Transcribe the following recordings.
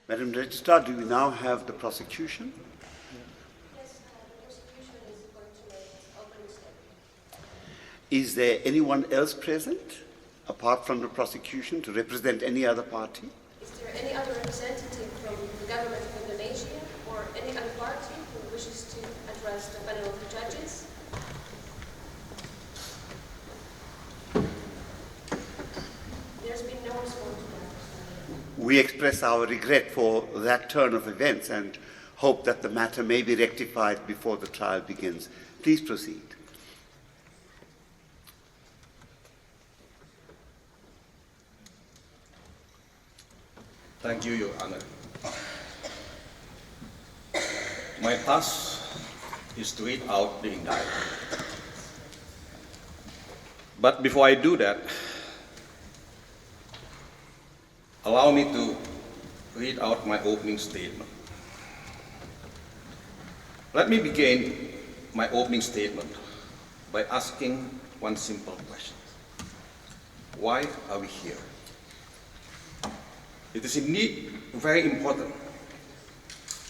Madam Registrar, do we now have the prosecution? Yes, the prosecution is going to make its opening statement. Is there anyone else present, apart from the prosecution, to represent any other party? Is there any other representative from the government of Indonesia or any other party who wishes to address the panel of judges? There's been no response to that. We express our regret for that turn of events and hope that the matter may be rectified before the trial begins. Please proceed. Thank you, Your Honor. My task is to read out the indictment. But before I do that, allow me to read out my opening statement. Let me begin my opening statement by asking one simple question. Why are we here? It is indeed very important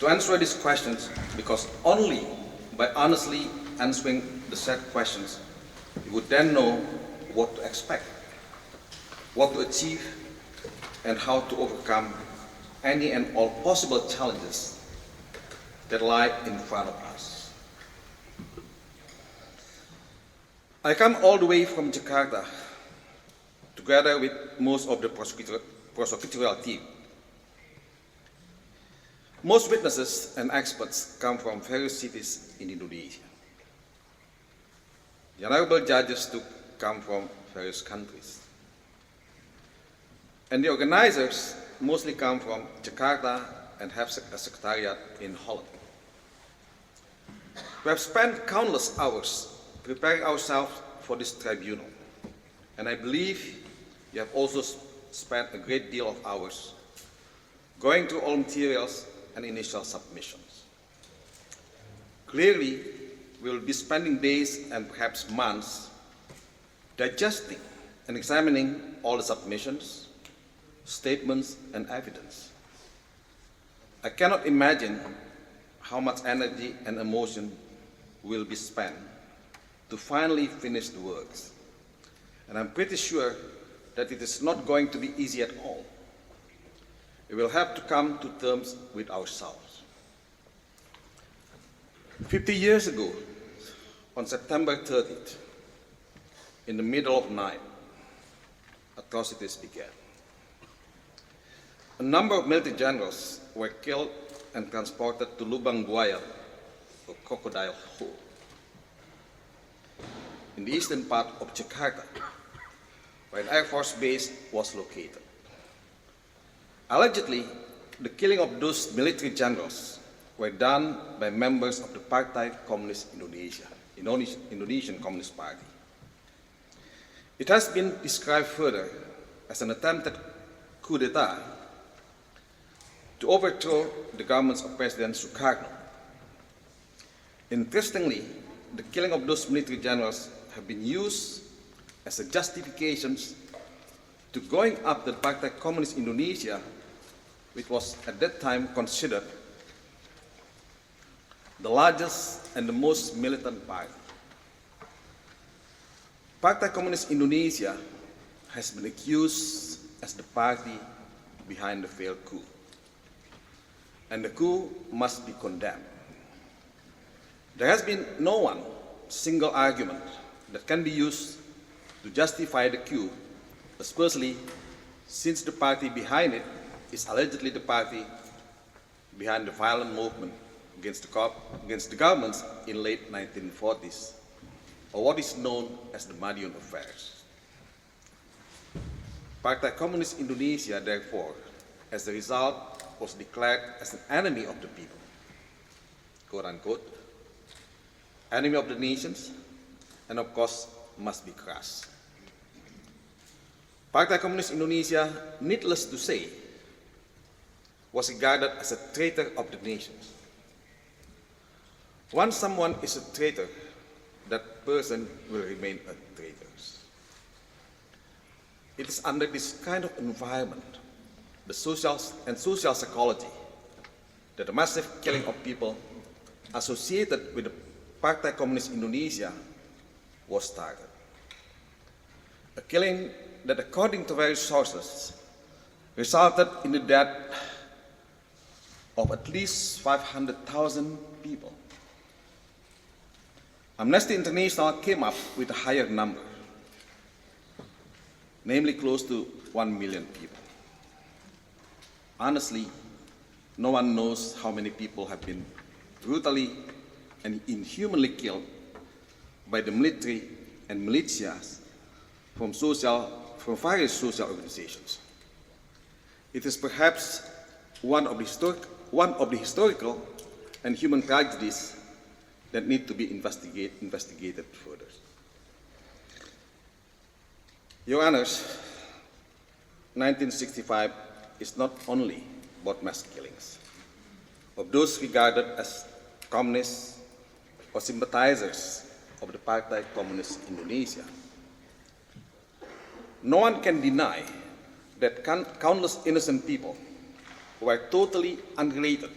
to answer these questions because only by honestly answering the said questions, you would then know what to expect, what to achieve, and how to overcome any and all possible challenges that lie in front of us. I come all the way from Jakarta, together with most of the prosecutorial team. Most witnesses and experts come from various cities in Indonesia. The honorable judges too come from various countries. And the organizers mostly come from Jakarta and have a secretariat in Holland. We have spent countless hours preparing ourselves for this tribunal, and I believe you have also spent a great deal of hours going through all materials and initial submissions. Clearly, we will be spending days and perhaps months digesting and examining all the submissions, statements, and evidence. I cannot imagine how much energy and emotion will be spent to finally finish the works. And I'm pretty sure that it is not going to be easy at all. We will have to come to terms with ourselves. 50 years ago, on September 30th, in the middle of night, atrocities began. A number of military generals were killed and transported to Lubang Buaya, or Crocodile Hole, in the eastern part of Jakarta, where an Air Force base was located. Allegedly, the killing of those military generals were done by members of the Partai Komunis Indonesia, Indonesian Communist Party. It has been described further as an attempted coup d'etat to overthrow the governments of President Sukarno. Interestingly, the killing of those military generals have been used as a justification to going up the Partai Komunis Indonesia, which was at that time considered the largest and the most militant party. Partai Komunis Indonesia has been accused as the party behind the failed coup, and the coup must be condemned. There has been no one single argument that can be used to justify the coup, especially since the party behind it is allegedly the party behind the violent movement against the governments in late 1940s, or what is known as the Madiun Affairs. Partai Komunis Indonesia, therefore, as a result, was declared as an enemy of the people, quote unquote, enemy of the nations, and of course must be crushed. Partai Komunis Indonesia, needless to say, was regarded as a traitor of the nations. Once someone is a traitor, that person will remain a traitor. It is under this kind of environment the social psychology that the massive killing of people associated with the Partai Komunis Indonesia was started. A killing that, according to various sources, resulted in the death of at least 500,000 people. Amnesty International came up with a higher number, namely close to 1 million people. Honestly, no one knows how many people have been brutally and inhumanly killed by the military and militias from various social organizations. It is perhaps one of the historical and human tragedies that need to be investigated further. Your Honors, 1965 is not only about mass killings of those regarded as communists or sympathizers of the Partai Komunis Indonesia. No one can deny that countless innocent people who are totally unrelated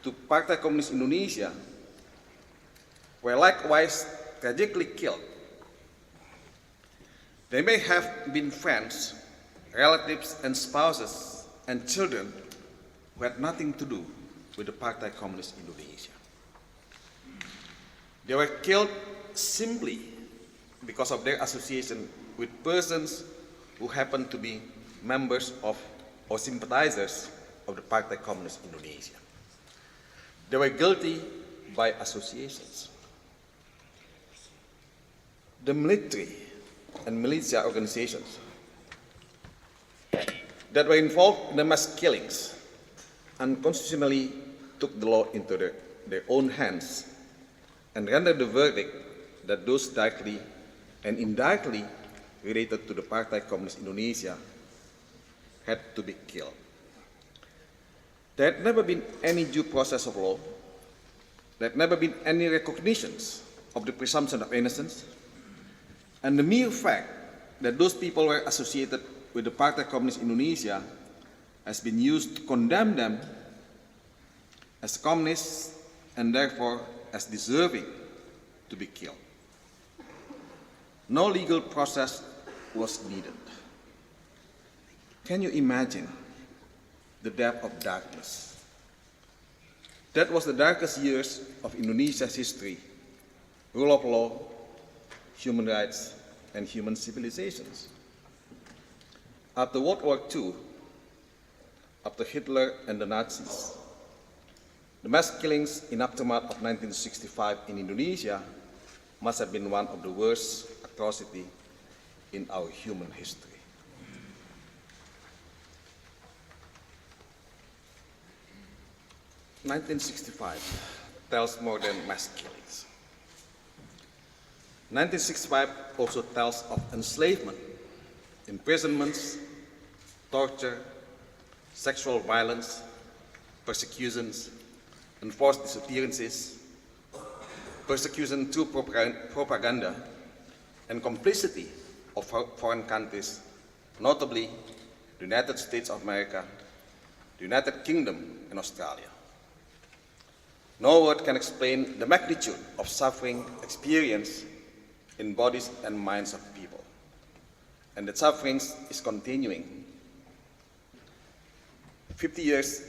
to Partai Komunis Indonesia were likewise tragically killed. They may have been friends, relatives, and spouses and children who had nothing to do with the Partai Komunis Indonesia. They were killed simply because of their association with persons who happened to be members of or sympathizers of the Partai Komunis Indonesia. They were guilty by associations. The military and militia organizations that were involved in the mass killings unconstitutionally took the law into their own hands and rendered the verdict that those directly and indirectly related to the Partai Komunis Indonesia had to be killed. There had never been any due process of law. There had never been any recognitions of the presumption of innocence. And the mere fact that those people were associated with the Partai Komunis Indonesia has been used to condemn them as communists and therefore as deserving to be killed. No legal process was needed. Can you imagine the depth of darkness? That was the darkest years of Indonesia's history: rule of law, human rights, and human civilizations. After World War II, after Hitler and the Nazis, the mass killings in aftermath of 1965 in Indonesia must have been one of the worst atrocities in our human history. "1965 tells more than mass killings. 1965 also tells of enslavement, imprisonments, torture, sexual violence, persecutions, enforced disappearances, persecution through propaganda, and complicity of foreign countries, notably the United States of America, the United Kingdom, and Australia. No word can explain the magnitude of suffering experienced in bodies and minds of people. And that suffering is continuing. 50 years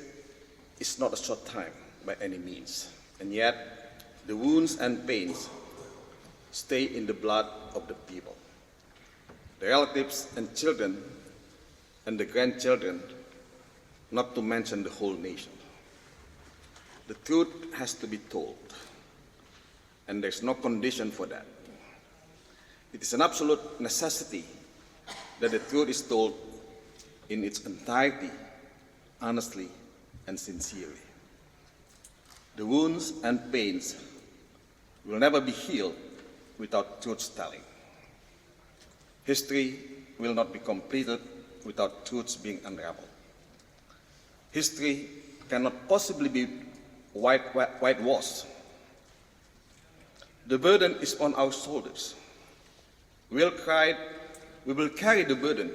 is not a short time by any means, and yet the wounds and pains stay in the blood of the people, the relatives and children and the grandchildren, not to mention the whole nation. The truth has to be told, and there's no condition for that. It is an absolute necessity that the truth is told in its entirety, honestly and sincerely. The wounds and pains will never be healed without truth-telling. History will not be completed without truths being unraveled. History cannot possibly be whitewashed. The burden is on our shoulders. We will carry the burden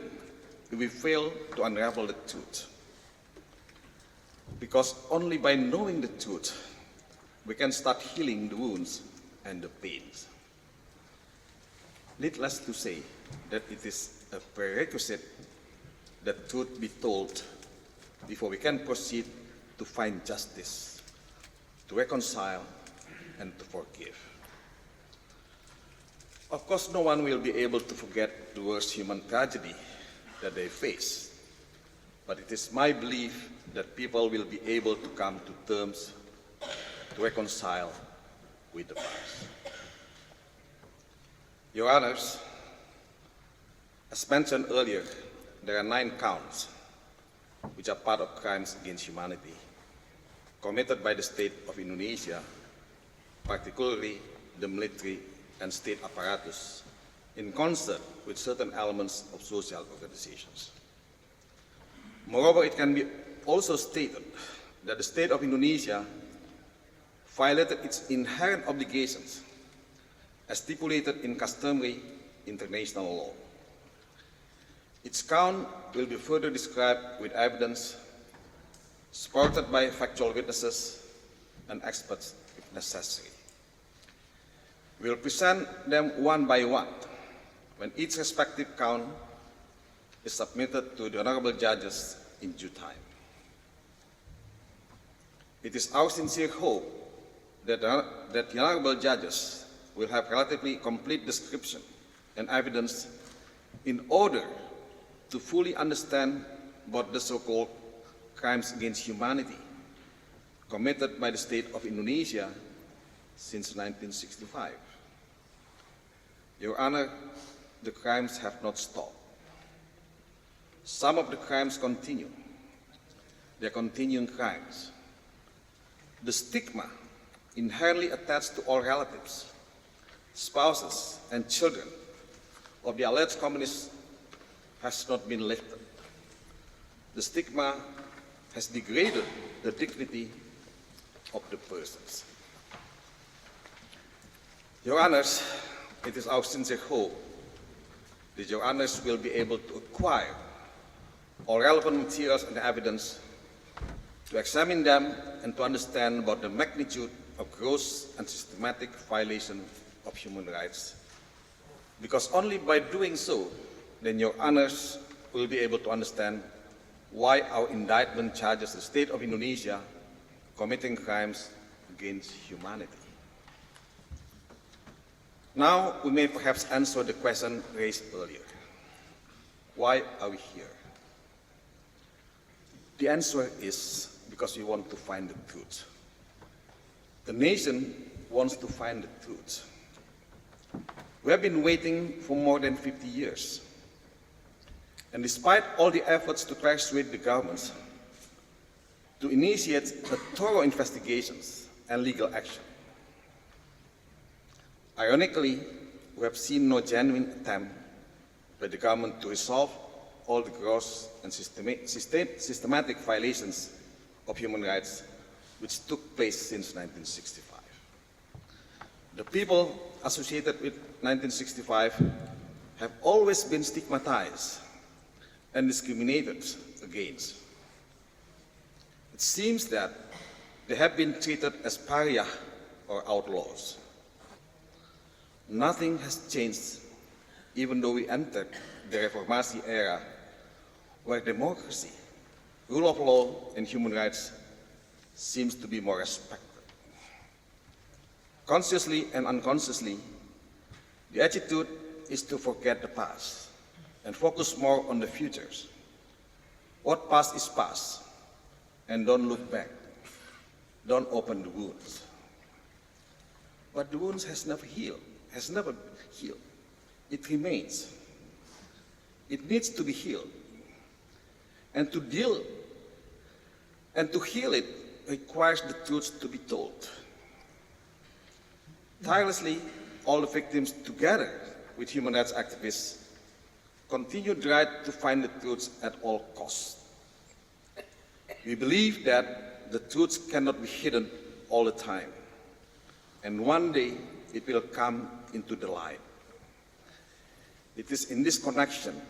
if we fail to unravel the truth. Because only by knowing the truth, we can start healing the wounds and the pains. Needless to say that it is a prerequisite that truth be told before we can proceed to find justice, to reconcile, and to forgive. Of course, no one will be able to forget the worst human tragedy that they face, but it is my belief that people will be able to come to terms, to reconcile with the past. Your Honors, as mentioned earlier, there are 9 counts which are part of crimes against humanity committed by the state of Indonesia, particularly the military and state apparatus, in concert with certain elements of social organizations. Moreover, it can be also stated that the state of Indonesia violated its inherent obligations as stipulated in customary international law. Its count will be further described with evidence supported by factual witnesses and experts if necessary. We will present them one by one when each respective count is submitted to the honorable judges in due time. It is our sincere hope that the honorable judges will have relatively complete description and evidence in order to fully understand what the so-called crimes against humanity committed by the state of Indonesia since 1965. Your Honor, the crimes have not stopped. Some of the crimes continue. They are continuing crimes. The stigma inherently attached to all relatives, spouses, and children of the alleged communists has not been lifted. The stigma has degraded the dignity of the persons. Your Honors, it is our sincere hope that Your Honors will be able to acquire all relevant materials and evidence to examine them and to understand about the magnitude of gross and systematic violation of human rights. Because only by doing so, then Your Honors will be able to understand why our indictment charges the state of Indonesia committing crimes against humanity. Now, we may perhaps answer the question raised earlier. Why are we here? The answer is because we want to find the truth. The nation wants to find the truth. We have been waiting for more than 50 years. And despite all the efforts to persuade the governments to initiate a thorough investigations and legal action, ironically, we have seen no genuine attempt by the government to resolve all the gross and systematic violations of human rights which took place since 1965. The people associated with 1965 have always been stigmatized and discriminated against. It seems that they have been treated as pariah or outlaws. Nothing has changed, even though we entered the Reformasi era, where democracy, rule of law, and human rights seems to be more respected. Consciously and unconsciously, the attitude is to forget the past and focus more on the futures. What past is past, and don't look back. Don't open the wounds. But the wounds has never healed. It remains. It needs to be healed. And to heal it requires the truth to be told. Tirelessly, all the victims, together with human rights activists, continue to try to find the truth at all costs. We believe that the truth cannot be hidden all the time, and one day it will come into the light. It is in this connection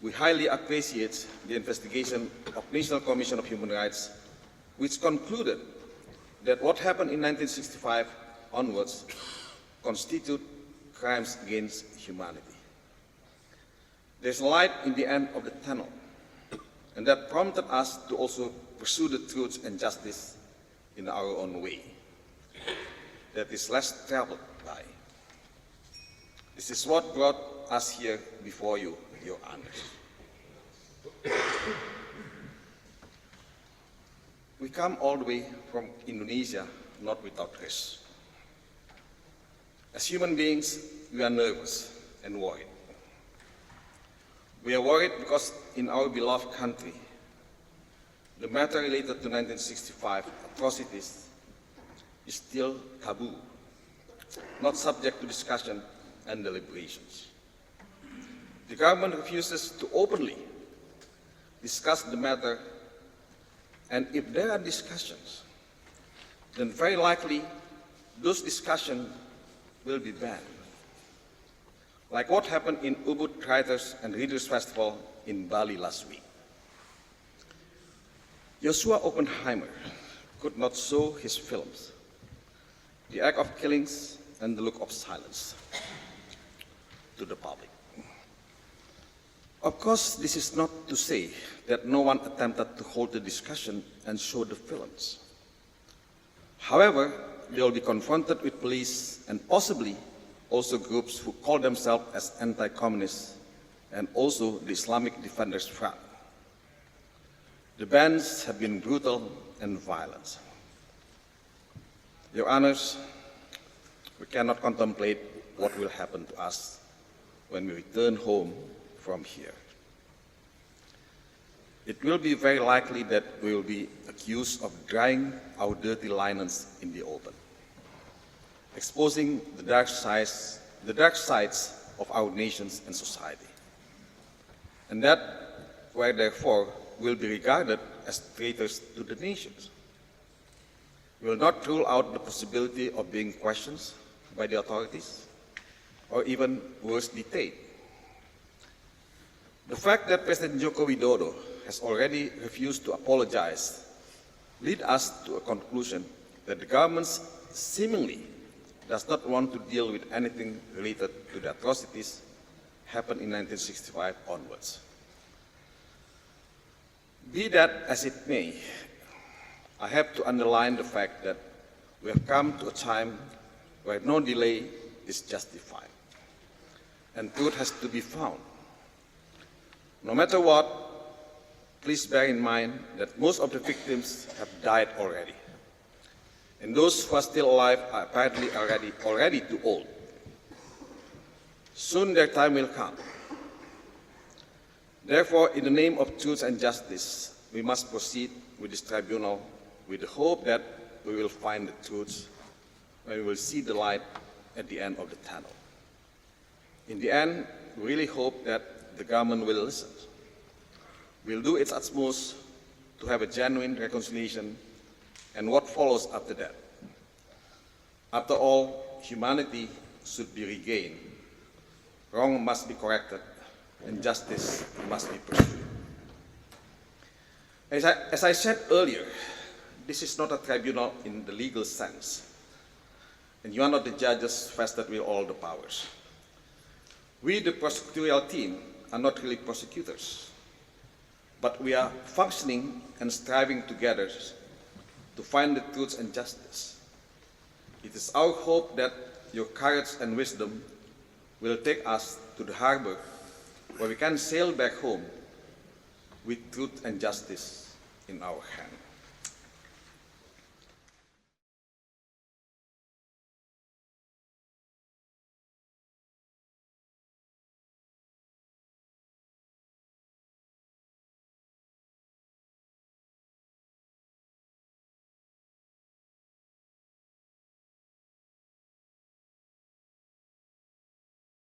We highly appreciate the investigation of National Commission of Human Rights, which concluded that what happened in 1965 onwards constitute crimes against humanity. There's light in the end of the tunnel, and that prompted us to also pursue the truth and justice in our own way that is less traveled by. This is what brought us here before you, Your Honors. We come all the way from Indonesia, not without risk. As human beings, we are nervous and worried. We are worried because in our beloved country, the matter related to 1965 atrocities is still taboo, not subject to discussion and deliberations. The government refuses to openly discuss the matter, and if there are discussions, then very likely those discussions will be banned. Like what happened in Ubud Writers and Readers Festival in Bali last week. Joshua Oppenheimer could not show his films, the act of killings and the look of silence, to the public. Of course, this is not to say that no one attempted to hold the discussion and show the films. However, they will be confronted with police and possibly also groups who call themselves as anti-communists and also the Islamic Defenders Front. The bans have been brutal and violent. Your Honors, we cannot contemplate what will happen to us when we return home from here. It will be very likely that we will be accused of drying our dirty linens in the open, exposing the dark sides of our nations and society. And that, where therefore, will be regarded as traitors to the nations. We will not rule out the possibility of being questioned by the authorities, or even worse, detained. The fact that President Joko Widodo has already refused to apologize leads us to a conclusion that the government seemingly does not want to deal with anything related to the atrocities happened in 1965 onwards. Be that as it may, I have to underline the fact that we have come to a time where no delay is justified, and truth has to be found. No matter what, please bear in mind that most of the victims have died already, and those who are still alive are apparently already too old. Soon their time will come. Therefore, in the name of truth and justice, we must proceed with this tribunal with the hope that we will find the truth when we will see the light at the end of the tunnel. In the end, we really hope that the government will listen, will do its utmost to have a genuine reconciliation and what follows after that. After all, humanity should be regained, wrong must be corrected, and justice must be pursued. As I said earlier, this is not a tribunal in the legal sense, and you are not the judges vested with all the powers. We, the prosecutorial team, are not really prosecutors, but we are functioning and striving together to find the truth and justice. It is our hope that your courage and wisdom will take us to the harbor where we can sail back home with truth and justice in our hand.